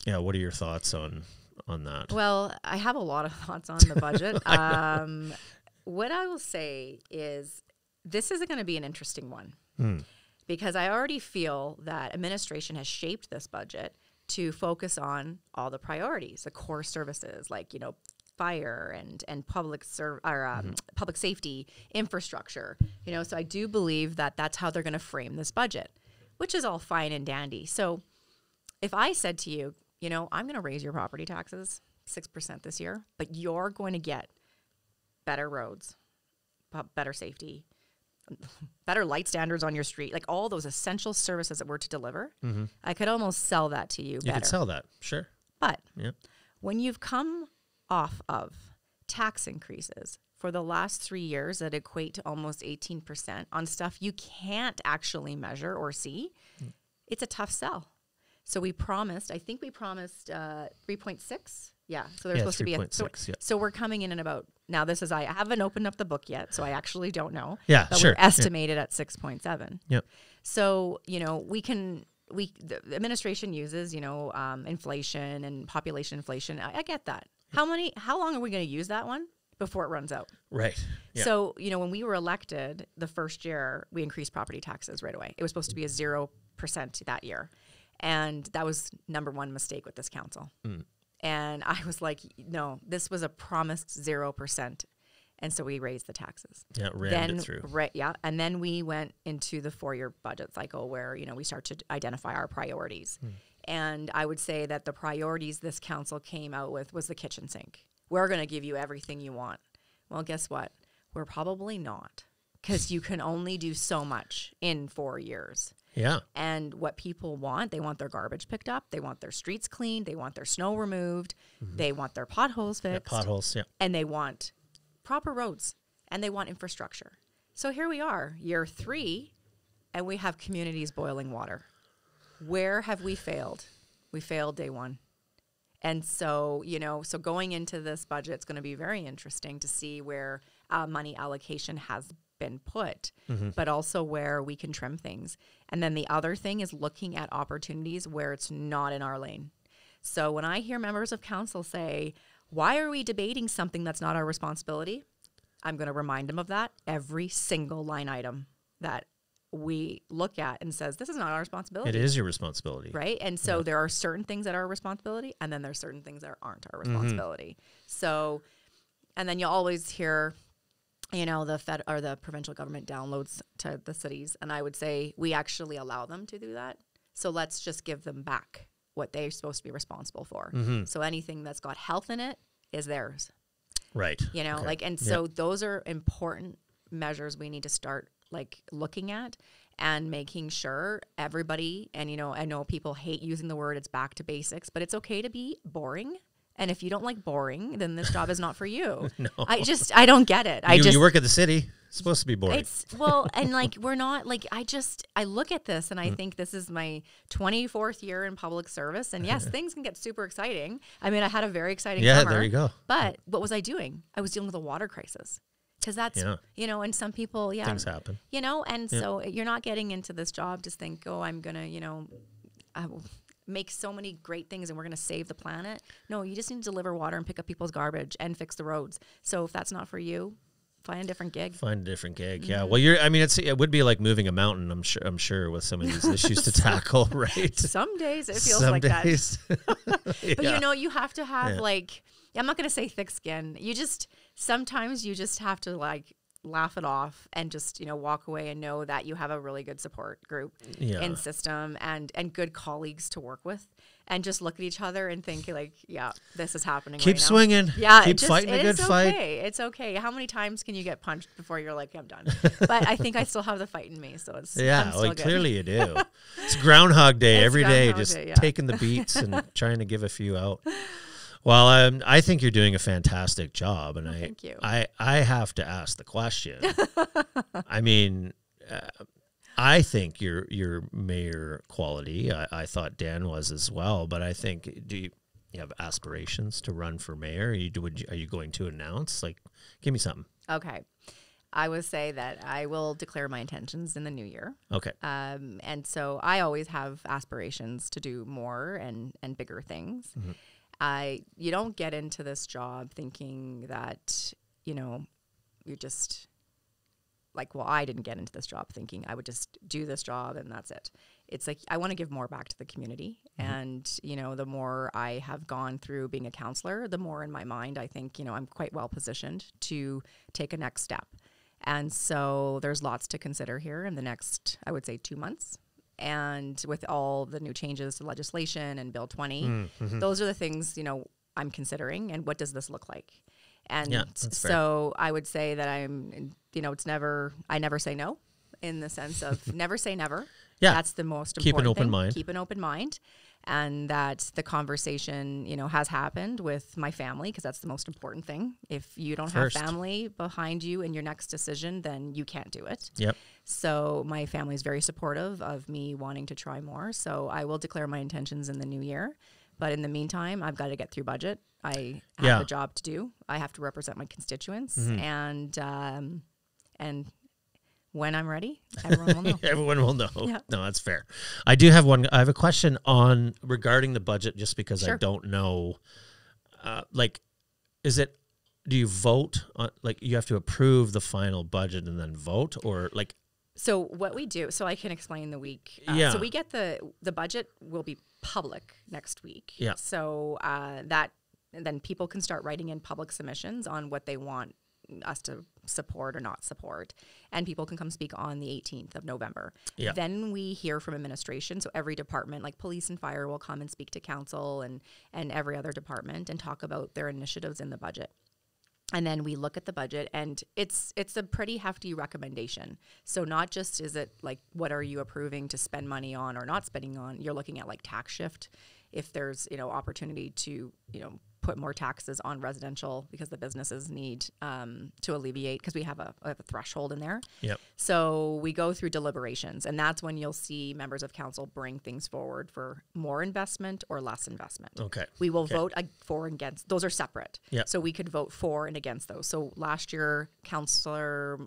are your thoughts on that? Well, I have a lot of thoughts on the budget. What I will say is this is going to be an interesting one because I already feel that administration has shaped this budget to focus on all the priorities, the core services like, fire and public safety, infrastructure, so I do believe that that's how they're going to frame this budget, which is all fine and dandy. So if I said to you, I'm going to raise your property taxes 6% this year, but you're going to get better roads, better safety, better light standards on your street, like all those essential services that we're to deliver, I could almost sell that to you better. You could sell that, sure. But when you've come off of tax increases for the last 3 years that equate to almost 18% on stuff you can't actually measure or see, it's a tough sell. So I think we promised 3.6. Yeah, so there's supposed to be so we're coming in about, now this is, I haven't opened up the book yet, so I actually don't know. Yeah, but we're estimated at 6.7. Yep. So, the administration uses, inflation and population inflation. I get that. How long are we going to use that one before it runs out? Right. Yeah. So, when we were elected the first year, we increased property taxes right away. It was supposed to be a 0% that year. And that was number one mistake with this council. And I was like, no, this was a promised 0%. And so we raised the taxes. Yeah, rammed it through. Right, yeah. And then we went into the 4-year budget cycle where, we start to identify our priorities. And I would say that the priorities this council came out with was the kitchen sink. We're going to give you everything you want. Well, guess what? We're probably not, because you can only do so much in 4 years. Yeah. And what people want, they want their garbage picked up. They want their streets cleaned. They want their snow removed. They want their potholes fixed. Yeah, potholes, yeah. And they want proper roads. And they want infrastructure. So here we are, year 3, and we have communities boiling water. Where have we failed? We failed day 1. And so, so going into this budget, it's going to be very interesting to see where money allocation has been put, but also where we can trim things. And then the other thing is looking at opportunities where it's not in our lane. So when I hear members of council say, why are we debating something that's not our responsibility? I'm going to remind them of that every single line item that we look at and says, this is not our responsibility. It is your responsibility. Right? And so there are certain things that are our responsibility, and then there's certain things that aren't our responsibility. So, and then you'll always hear, the fed or the provincial government downloads to the cities. And I would say we actually allow them to do that. So let's just give them back what they're supposed to be responsible for. So anything that's got health in it is theirs. Right. Okay. So those are important measures we need to start looking at and making sure everybody, and I know people hate using the word, it's back to basics, but it's okay to be boring. And if you don't like boring, then this job is not for you. No. I don't get it. You work at the city, it's supposed to be boring. And we're not I look at this and I think this is my 24th year in public service. And yes, things can get super exciting. I mean, I had a very exciting summer. There you go. But what was I doing? I was dealing with a water crisis. Because that's, and some people, things happen. So you're not getting into this job to think, I'm going to, make so many great things and we're going to save the planet. No, you just need to deliver water and pick up people's garbage and fix the roads. So if that's not for you, find a different gig. Yeah. Well, it would be like moving a mountain, I'm sure with some of these issues to tackle, right? Some days it feels like that. But you have to have I'm not going to say thick skin. Sometimes you just have to laugh it off and just, walk away and know that you have a really good support group in system and good colleagues to work with, and just look at each other and think this is happening. Keep right now. swinging. Yeah. Keep fighting a good fight. It's okay. How many times can you get punched before you're like, I'm done? But I think I still have the fight in me. So it's, clearly you do. It's Groundhog Day every day, just taking the beats and trying to give a few out. Well, I think you're doing a fantastic job, and thank you. I have to ask the question. I mean, I think your mayor quality. I thought Dan was as well, but I think do you have aspirations to run for mayor? Are you going to announce? Give me something. Okay. I would say that I will declare my intentions in the new year. Okay. And so I always have aspirations to do more and bigger things. You don't get into this job thinking that, you're just I didn't get into this job thinking I would just do this job and that's it. It's I want to give more back to the community. And, the more I have gone through being a councillor, the more in my mind, I think, I'm quite well positioned to take a next step. And so there's lots to consider here in the next, I would say, 2 months. And with all the new changes to legislation and Bill 20, those are the things, I'm considering. And what does this look like? And so I would say that I'm, I never say no, in the sense of never say never. Yeah. That's the most important thing. Keep an open mind. And that the conversation, has happened with my family, because that's the most important thing. If you don't have family behind you in your next decision, then you can't do it. Yep. So my family is very supportive of me wanting to try more. So I will declare my intentions in the new year. But in the meantime, I've got to get through budget. I have a job to do. I have to represent my constituents. And when I'm ready, everyone will know. Everyone will know. Yeah. No, that's fair. I have a question regarding the budget, just because I don't know, is it, do you vote on, like you have to approve the final budget and then vote, or like? So what we do, so I can explain the week. So we get the budget will be public next week. Yeah. So then people can start writing in public submissions on what they want us to support or not support, and people can come speak on the 18th of November. Yeah. Then we hear from administration, so every department like police and fire will come and speak to council and every other department and talk about their initiatives in the budget. And then we look at the budget, and it's a pretty hefty recommendation. So not just is it like what are you approving to spend money on or not spending on, you're looking at like tax shift, if there's, you know, opportunity to, you know, put more taxes on residential because the businesses need to alleviate, because we have a threshold in there. Yep. So we go through deliberations, and that's when you'll see members of council bring things forward for more investment or less investment. Okay. We will vote for and against. Those are separate. Yep. So we could vote for and against those. So last year, Councillor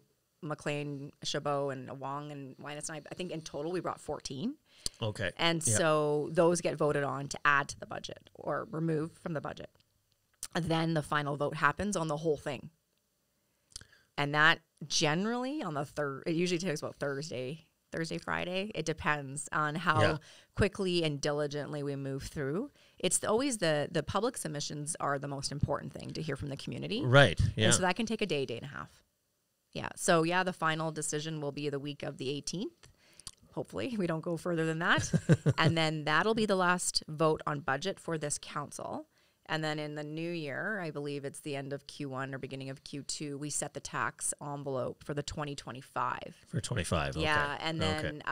McLean, Chabot, and Wong and Linus and I think in total we brought 14. Okay. And so those get voted on to add to the budget or remove from the budget. And then the final vote happens on the whole thing. And that generally on the third, it usually takes about Thursday, Friday. It depends on how quickly and diligently we move through. It's always the public submissions are the most important thing to hear from the community. Right. Yeah. And so that can take a day and a half. Yeah. So the final decision will be the week of the 18th. Hopefully we don't go further than that. And then that'll be the last vote on budget for this council. And then in the new year, I believe it's the end of Q1 or beginning of Q2, we set the tax envelope for the 2025. For 25, okay. Yeah, and then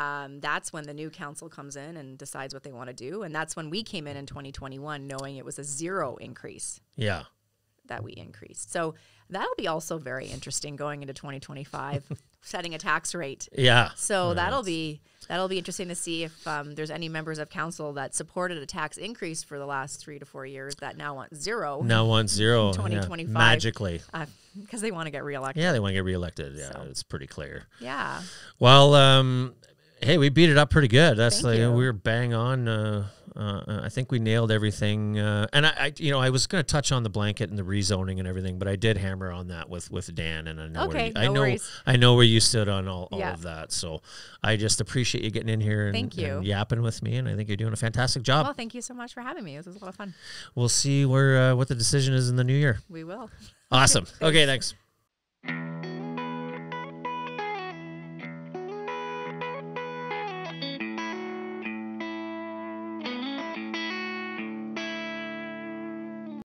that's when the new council comes in and decides what they want to do. And that's when we came in 2021 knowing it was a zero increase. Yeah. That we increased. So that'll be also very interesting going into 2025, setting a tax rate. Yeah. So that'll be interesting to see if there's any members of council that supported a tax increase for the last 3 to 4 years that now want zero. Now want zero. 2025. Magically. Because they want to get reelected. Yeah, they want to get reelected. Yeah, so. It's pretty clear. Yeah. Well, hey, we beat it up pretty good. That's Thank you. We were bang on. I think we nailed everything. And I was going to touch on the blanket and the rezoning and everything, but I did hammer on that with Dan, and I know I know where you stood on all of that. So I just appreciate you getting in here and yapping with me, and I think you're doing a fantastic job. Well, thank you so much for having me. This was a lot of fun. We'll see what the decision is in the new year. We will. Awesome. Okay, thanks.